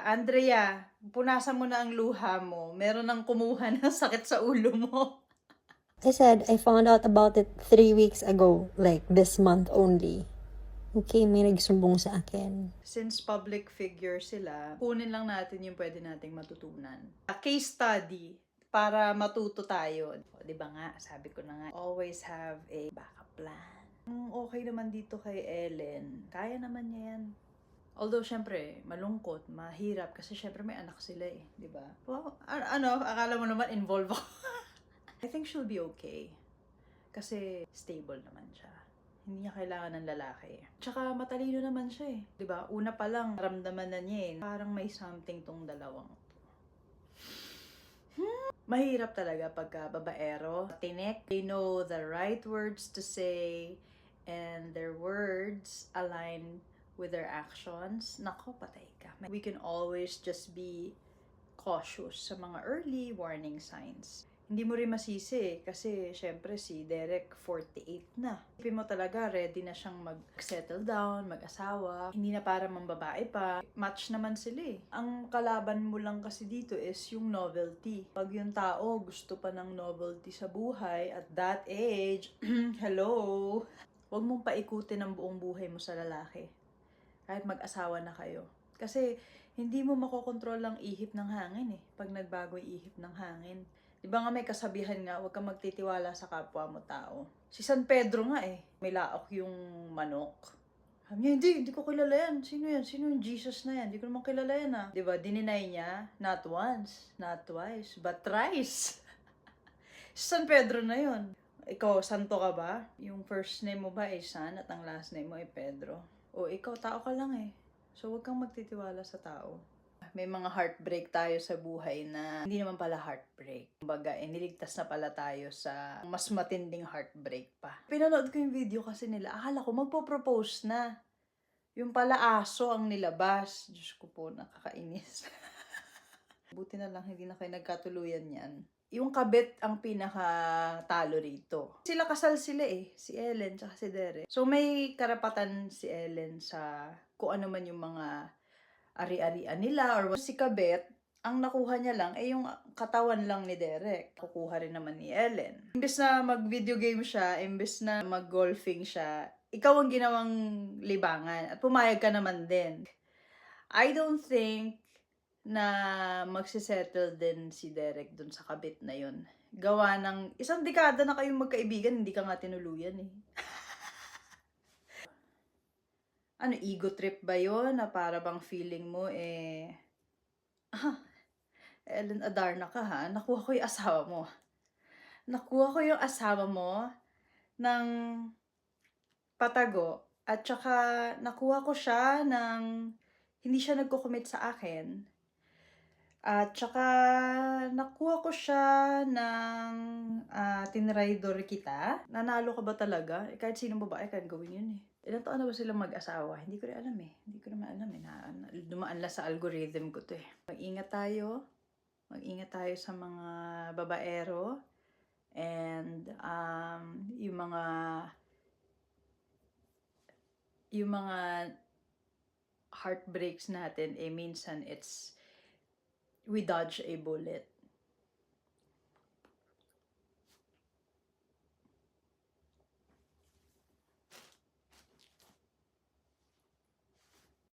Andrea, punasan mo na ang luha mo. Meron nang kumuha ng sakit sa ulo mo. I said I found out about it 3 weeks ago, like this month only. Okay, may nagsumbong sa akin. Since public figure sila, kunin lang natin yung pwede nating matutunan. A case study para matuto tayo. O, di ba nga, sabi ko na nga, always have a backup plan. Okay naman dito kay Ellen. Kaya naman niya yan. Although, syempre, malungkot, mahirap, kasi syempre may anak sila eh, di ba? Well, akala mo naman involved ako. I think she'll be okay. Kasi stable naman siya. Hindi niya kailangan ng lalaki. Tsaka matalino naman siya eh. 'Di ba? Una pa lang, ramdaman na niya eh. Parang may something tong dalawang to. Mahirap talaga pagka babaero. Tinik. They know the right words to say and their words align with their actions. Nako, patay ka. We can always just be cautious sa mga early warning signs. Hindi mo rin masisi kasi syempre si Derek 48 na. Isipin mo talaga ready na siyang mag-settle down, mag-asawa. Hindi na para mambabae pa. Match naman sila eh. Ang kalaban mo lang kasi dito is yung novelty. Pag yung tao gusto pa ng novelty sa buhay at that age, hello, huwag mong paikutin ang buong buhay mo sa lalaki. Kahit mag-asawa na kayo. Kasi hindi mo makokontrol ang ihip ng hangin eh. Pag nagbago yung ihip ng hangin. Diba nga may kasabihan nga, huwag kang magtitiwala sa kapwa mo tao. Si San Pedro nga eh, may laok yung manok. Sabi niya, hindi ko kilala yan. Sino yan? Sino yung Jesus na yan? Hindi ko naman kilala yan ah. Diba, dininay niya, not once, not twice, but thrice. Si San Pedro na yun. Ikaw, santo ka ba? Yung first name mo ba ay San at ang last name mo ay Pedro? O ikaw, tao ka lang eh. So, huwag kang magtitiwala sa tao. May mga heartbreak tayo sa buhay na hindi naman pala heartbreak. Kumbaga, niligtas na pala tayo sa mas matinding heartbreak pa. Pinanood ko yung video kasi nila, akala ko magpo-propose na. Yung pala aso ang nilabas. Diyos ko po, nakakainis. Buti na lang hindi na kayo nagkatuluyan yan. Yung kabit ang pinaka-talo rito. Sila kasal sila eh, si Ellen tsaka si Derek. So may karapatan si Ellen sa kung ano man yung mga ari-arian nila or si Kabet, ang nakuha niya lang ay yung katawan lang ni Derek. Kukuha rin naman ni Ellen. Imbes na mag-video game siya, imbes na mag-golfing siya, ikaw ang ginawang libangan at pumayag ka naman din. I don't think na magsisettle din si Derek dun sa kabit na yun. Gawa ng isang dekada na kayong magkaibigan, hindi ka nga tinuluyan eh. Ano, ego trip ba yon na para bang feeling mo Ellen Adarna ka ha, nakuha ko yung asawa mo. Nakuha ko yung asawa mo ng patago at saka nakuha ko siya ng hindi siya nagko-commit sa akin. At saka nakuha ko siya ng tinraidor kita. Nanalo ka ba talaga? Kahit sinong babae kan gawin yun eh. Ilan taon na ba silang mag-asawa? Hindi ko rin alam eh. Hindi ko naman alam eh. Dumaan lang sa algorithm ko to eh. Mag-ingat tayo. Mag-ingat tayo sa mga babaero. And yung mga heartbreaks natin, minsan we dodge a bullet.